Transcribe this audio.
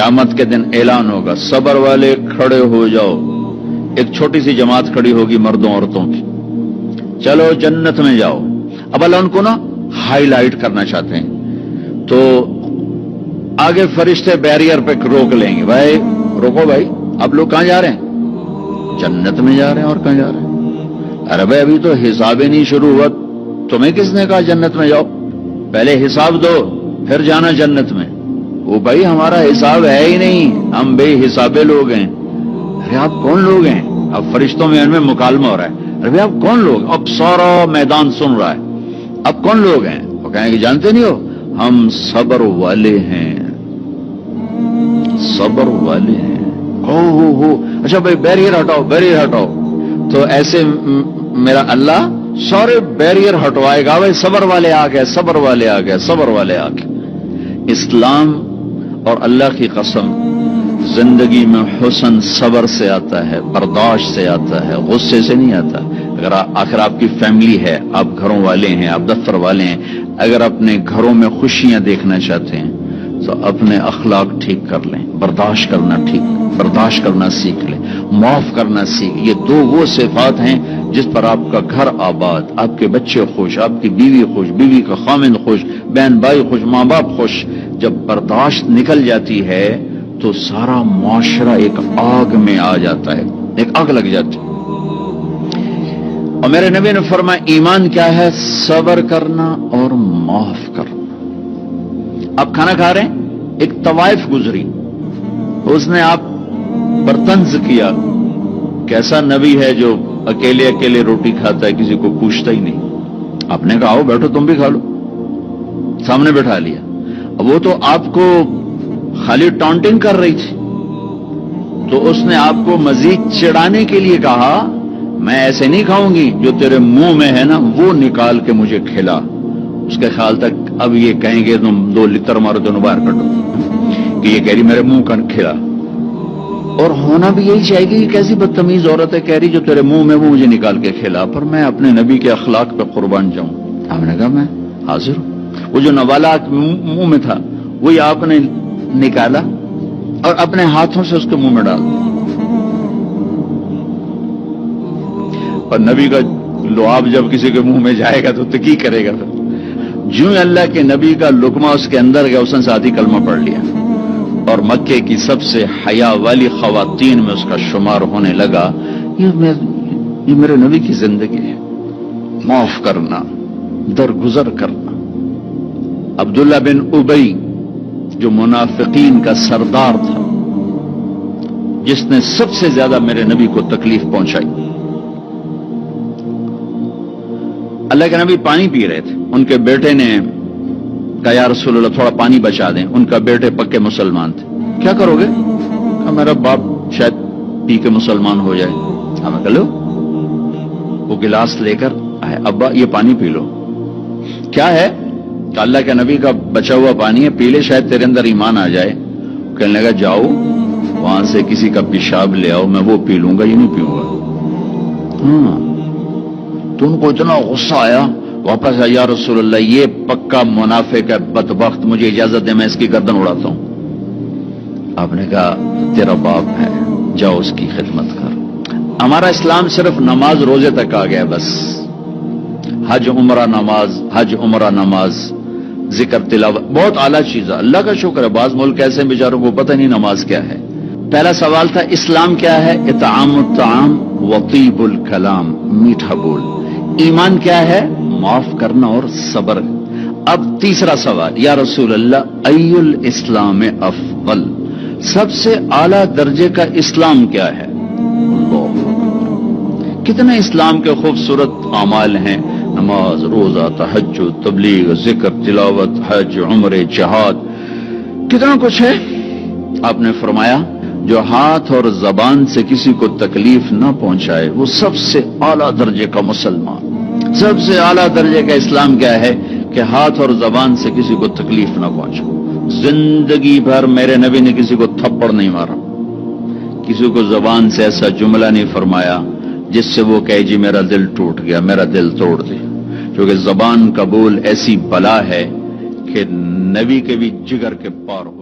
क़यामत के दिन ऐलान होगा, सब्र वाले खड़े हो जाओ। एक छोटी सी जमात खड़ी होगी मर्दों औरतों की, चलो जन्नत में जाओ। अब अल्लाह उनको ना हाईलाइट करना चाहते हैं, तो आगे फरिश्ते बैरियर पे रोक लेंगे, भाई रोको भाई, आप लोग कहां जा रहे हैं? जन्नत में जा रहे हैं। और कहां जा रहे हैं? अरे भाई अभी तो हिसाब ही नहीं शुरू हुआ, तुम्हें किसने कहा जन्नत में जाओ? पहले हिसाब दो फिर जाना जन्नत में। वो भाई हमारा हिसाब है ही नहीं, हम बेहिसाबे लोग हैं। अरे आप कौन लोग हैं? अब फरिश्तों में इनमें मुकालमा हो रहा है, अरे भाई आप कौन लोग? अब सारा मैदान सुन रहा है, अब कौन लोग हैं? वो कहेंगे जानते नहीं हो, हम सब्र वाले हैं, सब्र वाले हैं। हो अच्छा भाई बैरियर हटाओ, बैरियर हटाओ। तो ऐसे मेरा अल्लाह सारे बैरियर हटवाएगा, भाई सब्र वाले आ गए, सब्र वाले आ गए, सब्र वाले आ गए। इस्लाम और अल्लाह की कसम, जिंदगी में हुस्न सब्र से आता है, बर्दाश्त से आता है, गुस्से से नहीं आता। अगर आखिर आपकी फैमिली है, आप घरों वाले हैं, आप दफ्तर वाले हैं, अगर अपने घरों में खुशियां देखना चाहते हैं तो अपने अखलाक ठीक कर लें, बर्दाश्त करना सीख लें, माफ करना सीख। ये दो वो सिफात हैं जिस पर आपका घर आबाद, आपके बच्चे खुश, आपकी बीवी खुश, बीवी का खामिंद खुश, बहन भाई खुश, माँ बाप खुश। जब बर्दाश्त निकल जाती है तो सारा मुआशरा एक आग में आ जाता है, एक आग लग जाती है। और मेरे नबी ने फरमाया ईमान क्या है? सब्र करना और माफ करना। आप खाना खा रहे हैं, एक तवाइफ गुजरी, उसने आप पर तंज किया, कैसा नबी है जो अकेले अकेले रोटी खाता है, किसी को पूछता ही नहीं। आपने कहा आओ बैठो तुम भी खा लो, सामने बैठा लिया। अब वो तो आपको खाली टॉन्टिंग कर रही थी, तो उसने आपको मजीद चिढ़ाने के लिए कहा मैं ऐसे नहीं खाऊंगी, जो तेरे मुंह में है ना वो निकाल के मुझे खिला। उसके ख्याल तक अब ये कहेंगे तुम 2 लितर मारो दोनों बाहर कटो, कि ये कह रही मेरे मुंह का खिला। और होना भी यही चाहेगी कि कैसी बदतमीज औरत है, कह रही जो तेरे मुंह में वो मुझे निकाल के खिला, पर मैं अपने नबी के अखलाक पे कुर्बान जाऊं। आपने कहा मैं हाजिर हूं। वो जो नवाला मुंह में था वही आपने निकाला और अपने हाथों से उसके मुंह में डाल दिया। और नबी का लुआब जब किसी के मुंह में जाएगा तो की करेगा? फिर जो अल्लाह के नबी का लुकमा उसके अंदर गया, उसने साथ ही कलमा पढ़ लिया और मक्के की सबसे हया वाली खवातीन में उसका शुमार होने लगा। ये मेरे नबी की जिंदगी है, माफ करना, दरगुजर करना। अब्दुल्ला बिन उबई जो मुनाफिकीन का सरदार था, जिसने सबसे ज्यादा मेरे नबी को तकलीफ पहुंचाई। अल्लाह के नबी पानी पी रहे थे, उनके बेटे ने कहा या रसूल अल्लाह थोड़ा पानी बचा दें। उनका बेटे पक्के मुसलमान थे। क्या करोगे? कहा मेरा बाप शायद पी के मुसलमान हो जाए। हमें कह लो, वो गिलास लेकर आए, अब्बा ये पानी पी लो। क्या है? तो अल्लाह के नबी का बचा हुआ पानी है, पी ले, शायद तेरे अंदर ईमान आ जाए। कहने लगा जाओ वहां से किसी का पेशाब ले आओ, मैं वो पी लूंगा, ये नहीं पीऊंगा। तो उनको इतना गुस्सा आया, वापस आया, या रसूल अल्लाह ये पक्का मुनाफिक है, बदबख्त, मुझे इजाजत दे मैं इसकी गर्दन उड़ाता हूं। आपने कहा तेरा बाप है, जाओ उसकी खिदमत कर। हमारा इस्लाम सिर्फ नमाज रोजे तक आ गया, बस हज उमरा नमाज, हज उमरा नमाज, जिक्र तिलावत, बहुत आला चीज है, अल्लाह का शुक्र है। बाज मुल्क ऐसे बेचारों को पता नहीं नमाज क्या है। पहला सवाल था इस्लाम क्या है? इतामुत ताम वतीबुल कलाम, मीठा बोल। ईमान क्या है? माफ करना और सब्र। अब तीसरा सवाल, या रसूल अल्लाह अय्युल इस्लाम अफजल, सबसे आला दर्जे का इस्लाम क्या है? कितने इस्लाम के खूबसूरत अमाल हैं, नमाज, रोजा, तहज्जुद, तबलीग, जिक्र, तिलावत, हज, उम्रे, जिहाद, कितना कुछ है। आपने फरमाया जो हाथ और जबान से किसी को तकलीफ न पहुंचाए वो सबसे आला दर्जे का मुसलमान। सबसे आला दर्जे का इस्लाम क्या है? कि हाथ और जबान से किसी को तकलीफ न पहुंचाए। जिंदगी भर मेरे नबी ने किसी को थप्पड़ नहीं मारा, किसी को जबान से ऐसा जुमला नहीं फरमाया जिससे वो कहे जी मेरा दिल टूट गया, मेरा दिल तोड़ दे। क्योंकि जबान का बोल ऐसी बला है कि नबी के भी जिगर के पार हो।